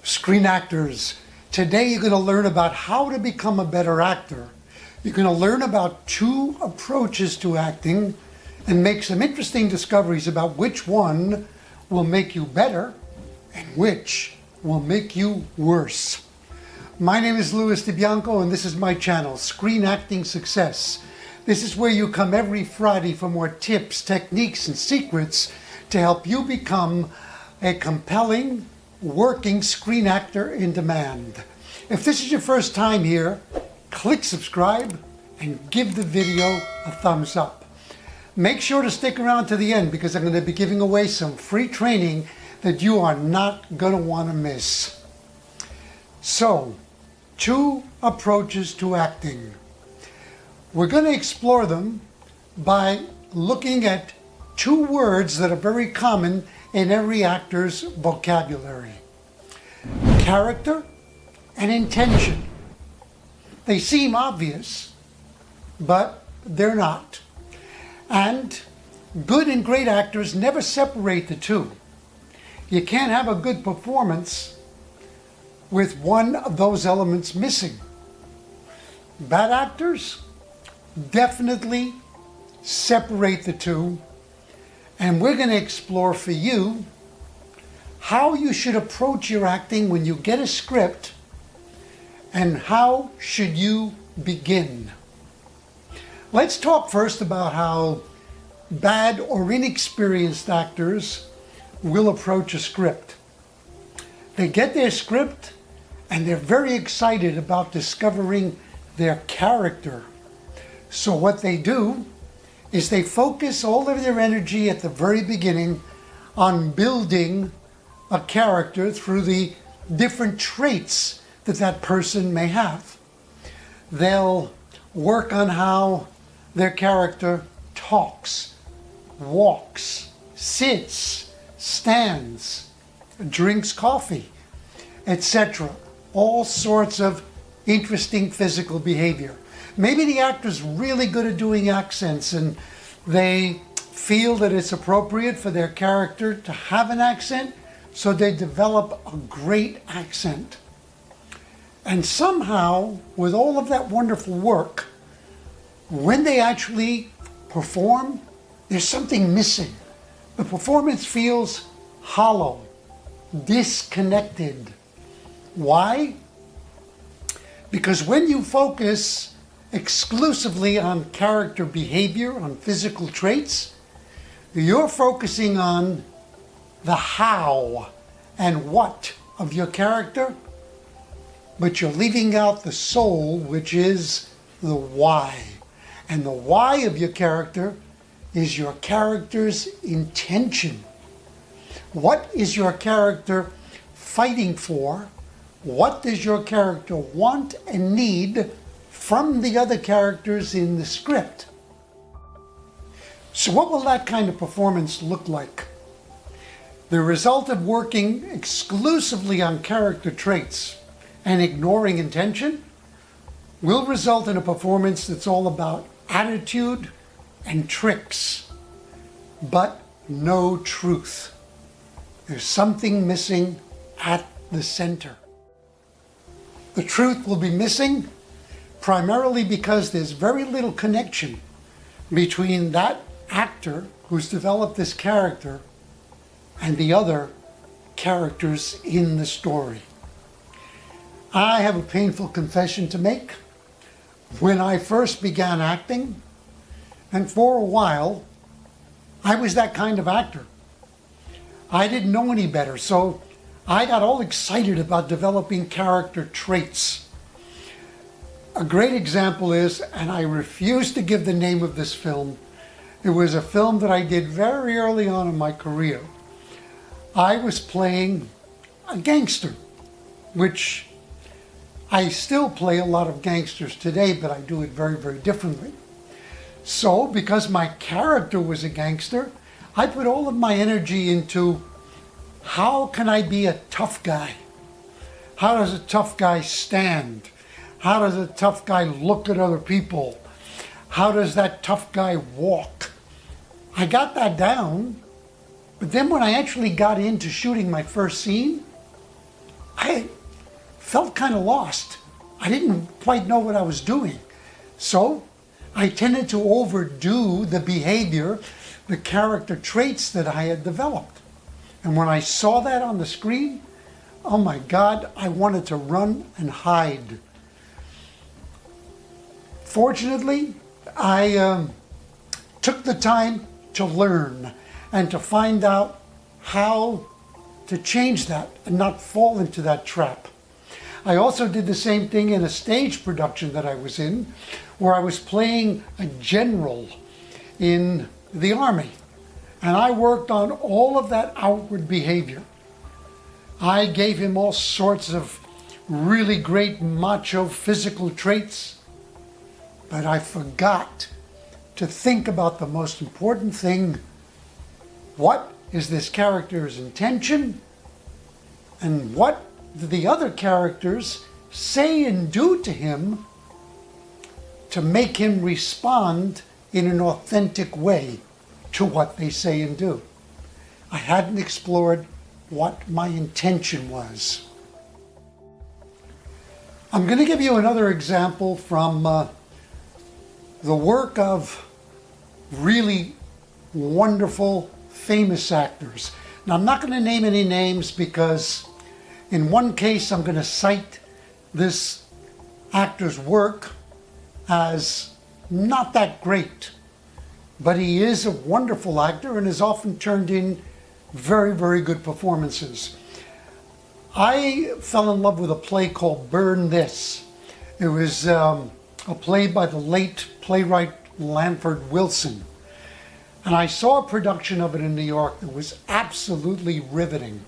Screen actors, today you're going to learn about how to become a better actor. You're going to learn about 2 approaches to acting and make some interesting discoveries about which one will make you better and which will make you worse. My name is Louis DiBianco and this is my channel, Screen Acting Success. This is where you come every Friday for more tips, techniques, and secrets to help you become a compelling, working screen actor in demand. If this is your first time here, click subscribe and give the video a thumbs up. Make sure to stick around to the end because I'm going to be giving away some free training that you are not going to want to miss. So, 2 approaches to acting. We're going to explore them by looking at 2 words that are very common in every actor's vocabulary. Character and intention. They seem obvious, but they're not. And good and great actors never separate the 2. You can't have a good performance with one of those elements missing. Bad actors definitely separate the 2. And we're going to explore for you how you should approach your acting when you get a script and how should you begin. Let's talk first about how bad or inexperienced actors will approach a script. They get their script and they're very excited about discovering their character. So what they do is they focus all of their energy at the very beginning on building a character through the different traits that that person may have. They'll work on how their character talks, walks, sits, stands, drinks coffee, etc. All sorts of interesting physical behavior. Maybe the actor's really good at doing accents and they feel that it's appropriate for their character to have an accent, so they develop a great accent. And somehow, with all of that wonderful work, when they actually perform, there's something missing. The performance feels hollow, disconnected. Why? Because when you focus exclusively on character behavior, on physical traits, you're focusing on the how and what of your character, but you're leaving out the soul, which is the why. And the why of your character is your character's intention. What is your character fighting for? What does your character want and need from the other characters in the script? So what will that kind of performance look like? The result of working exclusively on character traits and ignoring intention will result in a performance that's all about attitude and tricks, but no truth. There's something missing at the center. The truth will be missing primarily because there's very little connection between that actor who's developed this character and the other characters in the story. I have a painful confession to make. When I first began acting, and for a while, I was that kind of actor. I didn't know any better, so I got all excited about developing character traits. A great example is, and I refuse to give the name of this film, it was a film that I did very early on in my career. I was playing a gangster, which I still play a lot of gangsters today, but I do it very, very differently. So, because my character was a gangster, I put all of my energy into how can I be a tough guy? How does a tough guy stand? How does a tough guy look at other people? How does that tough guy walk? I got that down, but then when I actually got into shooting my first scene, I felt kind of lost. I didn't quite know what I was doing. So I tended to overdo the behavior, the character traits that I had developed. And when I saw that on the screen, oh my God, I wanted to run and hide. Fortunately, I took the time to learn and to find out how to change that and not fall into that trap. I also did the same thing in a stage production that I was in, where I was playing a general in the army. And I worked on all of that outward behavior. I gave him all sorts of really great macho physical traits, but I forgot to think about the most important thing. What is this character's intention? And what do the other characters say and do to him to make him respond in an authentic way to what they say and do? I hadn't explored what my intention was. I'm going to give you another example from the work of really wonderful, famous actors. Now, I'm not going to name any names because in one case I'm going to cite this actor's work as not that great, but he is a wonderful actor and has often turned in very, very good performances. I fell in love with a play called Burn This. It was a play by the late playwright Lanford Wilson. And I saw a production of it in New York that was absolutely riveting.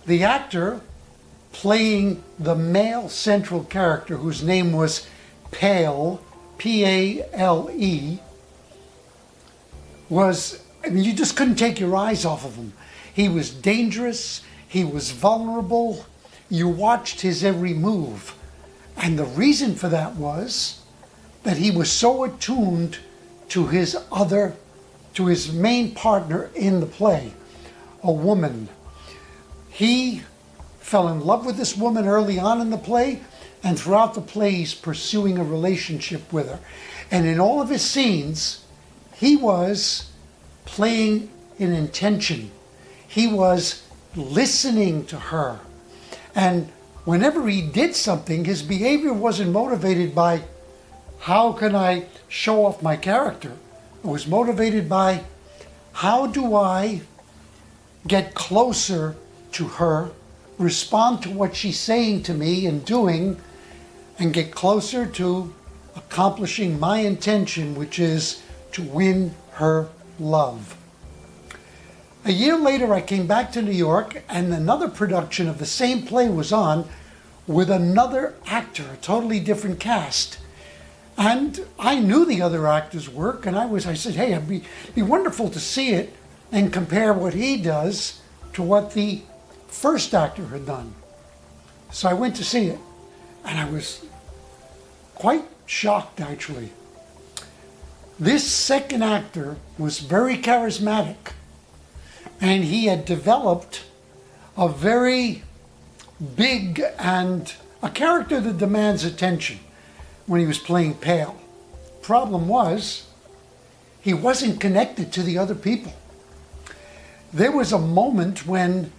The actor playing the male central character, whose name was Pale, P-A-L-E, was, I mean, you just couldn't take your eyes off of him. He was dangerous, he was vulnerable, you watched his every move. And the reason for that was that he was so attuned to his main partner in the play, a woman. He fell in love with this woman early on in the play, and throughout the play he's pursuing a relationship with her. And in all of his scenes, he was playing an intention. He was listening to her. And whenever he did something, his behavior wasn't motivated by, how can I show off my character? It was motivated by, how do I get closer to her, respond to what she's saying to me and doing, and get closer to accomplishing my intention, which is to win her love. A year later, I came back to New York, and another production of the same play was on with another actor, a totally different cast. And I knew the other actor's work, and I said, hey, it'd be wonderful to see it and compare what he does to what the first actor had done. So I went to see it, and I was quite shocked, actually. This second actor was very charismatic, and he had developed a very big and a character that demands attention when he was playing Pale. Problem was, he wasn't connected to the other people. There was a moment when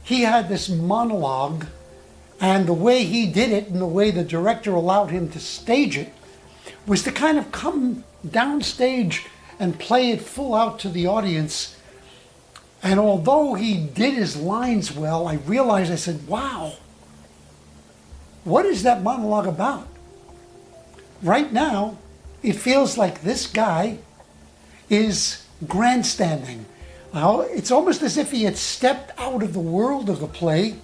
he had this monologue, and the way he did it and the way the director allowed him to stage it was to kind of come downstage and play it full out to the audience. And although he did his lines well, I realized, I said, wow, what is that monologue about? Right now, it feels like this guy is grandstanding. It's almost as if he had stepped out of the world of the play,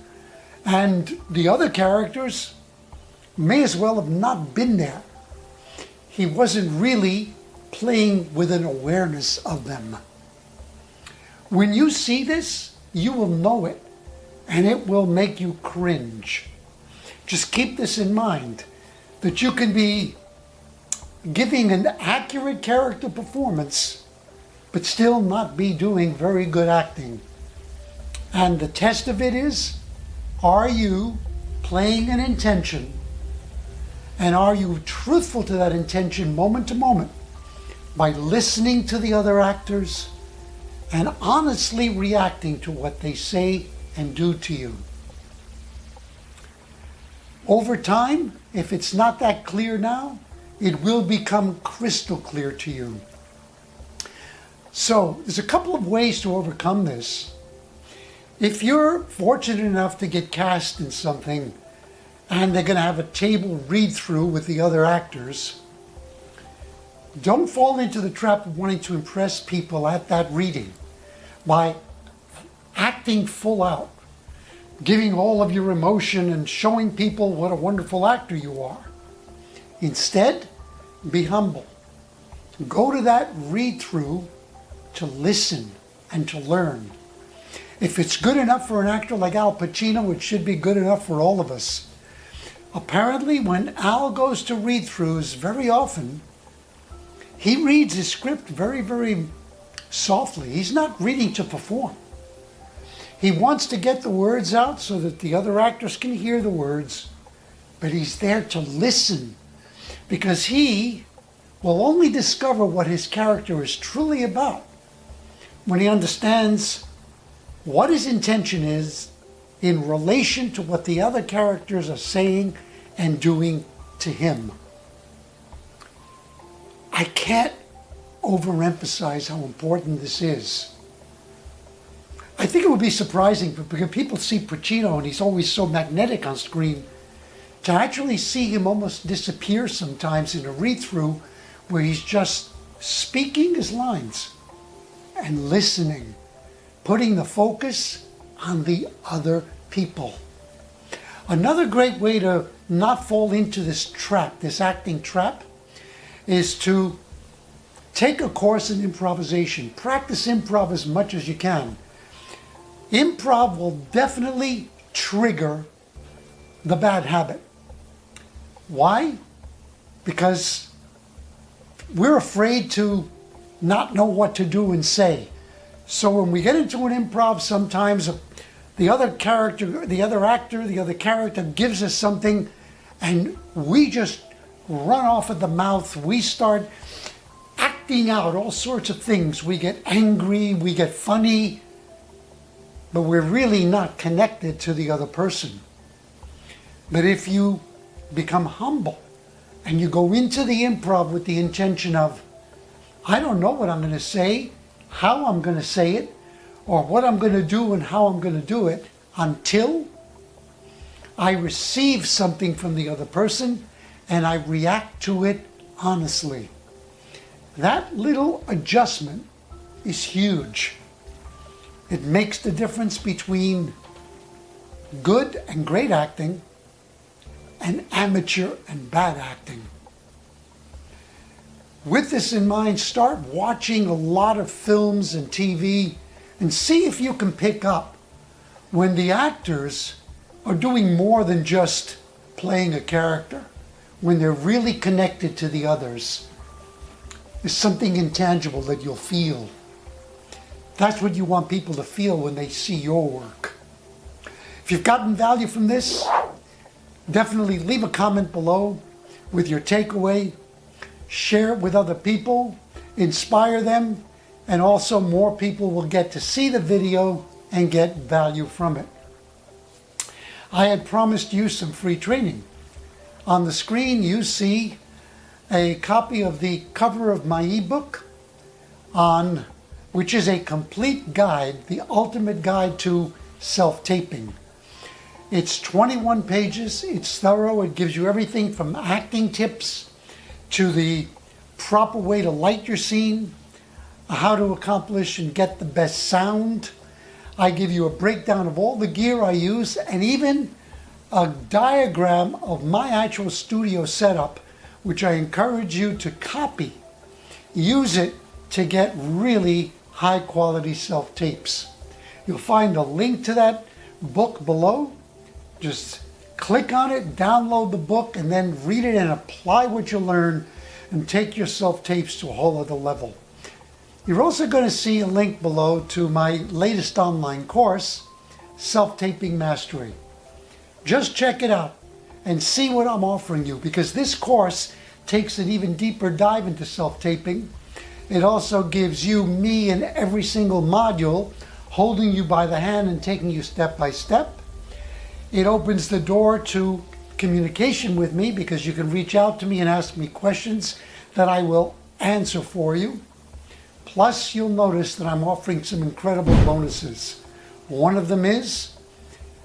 and the other characters may as well have not been there. He wasn't really playing with an awareness of them. When you see this, you will know it, and it will make you cringe. Just keep this in mind, that you can be giving an accurate character performance, but still not be doing very good acting. And the test of it is, Are you playing an intention, and are you truthful to that intention moment to moment by listening to the other actors and honestly reacting to what they say and do to you? Over time, if it's not that clear now, it will become crystal clear to you. So there's a couple of ways to overcome this. If you're fortunate enough to get cast in something and they're going to have a table read through with the other actors, don't fall into the trap of wanting to impress people at that reading by acting full out, giving all of your emotion and showing people what a wonderful actor you are. Instead, be humble. Go to that read-through to listen and to learn. If it's good enough for an actor like Al Pacino, it should be good enough for all of us. Apparently, when Al goes to read-throughs, very often, he reads his script very, very softly. He's not reading to perform. He wants to get the words out so that the other actors can hear the words, but he's there to listen, because he will only discover what his character is truly about when he understands what his intention is in relation to what the other characters are saying and doing to him. I can't overemphasize how important this is. I think it would be surprising, because people see Pacino and he's always so magnetic on screen, to actually see him almost disappear sometimes in a read-through where he's just speaking his lines and listening, putting the focus on the other people. Another great way to not fall into this trap, this acting trap, is to take a course in improvisation. Practice improv as much as you can. Improv will definitely trigger the bad habit. Why? Because we're afraid to not know what to do and say. So when we get into an improv, sometimes the other character, the other actor, the other character gives us something, and we just run off at the mouth. We start acting out all sorts of things. We get angry, we get funny, but we're really not connected to the other person. But if you become humble and you go into the improv with the intention of, I don't know what I'm going to say, how I'm going to say it, or what I'm going to do and how I'm going to do it, until I receive something from the other person and I react to it honestly. That little adjustment is huge. It makes the difference between good and great acting and amateur and bad acting. With this in mind, start watching a lot of films and TV and see if you can pick up when the actors are doing more than just playing a character, when they're really connected to the others. There's something intangible that you'll feel. That's what you want people to feel when they see your work. If you've gotten value from this, definitely leave a comment below with your takeaway. Share it with other people, inspire them, and also more people will get to see the video and get value from it. I had promised you some free training. On the screen you see a copy of the cover of my ebook, which is a complete guide, the ultimate guide to self-taping. It's 21 pages, it's thorough, it gives you everything from acting tips to the proper way to light your scene, how to accomplish and get the best sound. I give you a breakdown of all the gear I use, and even a diagram of my actual studio setup, which I encourage you to copy. Use it to get really high quality self-tapes. You'll find a link to that book below. Just click on it, download the book, and then read it and apply what you learn and take your self-tapes to a whole other level. You're also going to see a link below to my latest online course, Self-Taping Mastery. Just check it out and see what I'm offering you, because this course takes an even deeper dive into self-taping. It also gives you me in every single module, holding you by the hand and taking you step by step. It opens the door to communication with me, because you can reach out to me and ask me questions that I will answer for you. Plus, you'll notice that I'm offering some incredible bonuses. One of them is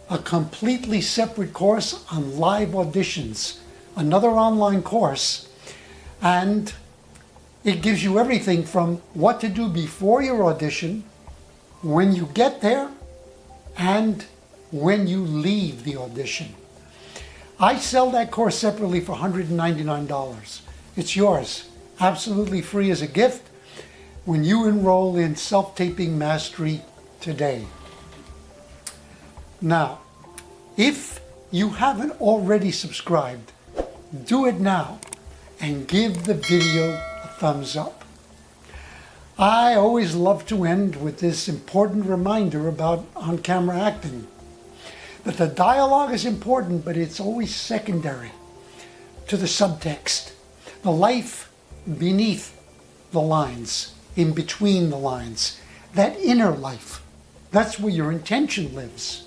a completely separate course on live auditions, another online course, and it gives you everything from what to do before your audition, when you get there, and when you leave the audition. I sell that course separately for $199. It's yours, absolutely free as a gift, when you enroll in Self-Taping Mastery today. Now, if you haven't already subscribed, do it now and give the video a thumbs up. I always love to end with this important reminder about on-camera acting. That the dialogue is important, but it's always secondary to the subtext. The life beneath the lines, in between the lines. That inner life. That's where your intention lives.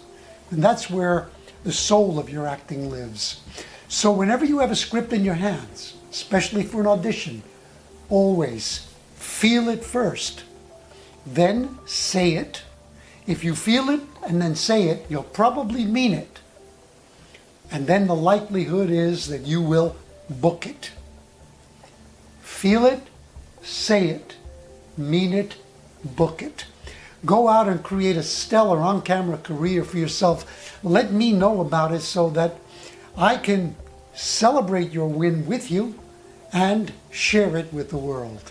And that's where the soul of your acting lives. So whenever you have a script in your hands, especially for an audition, always feel it first, then say it. If you feel it and then say it, you'll probably mean it. And then the likelihood is that you will book it. Feel it, say it, mean it, book it. Go out and create a stellar on-camera career for yourself. Let me know about it so that I can celebrate your win with you and share it with the world.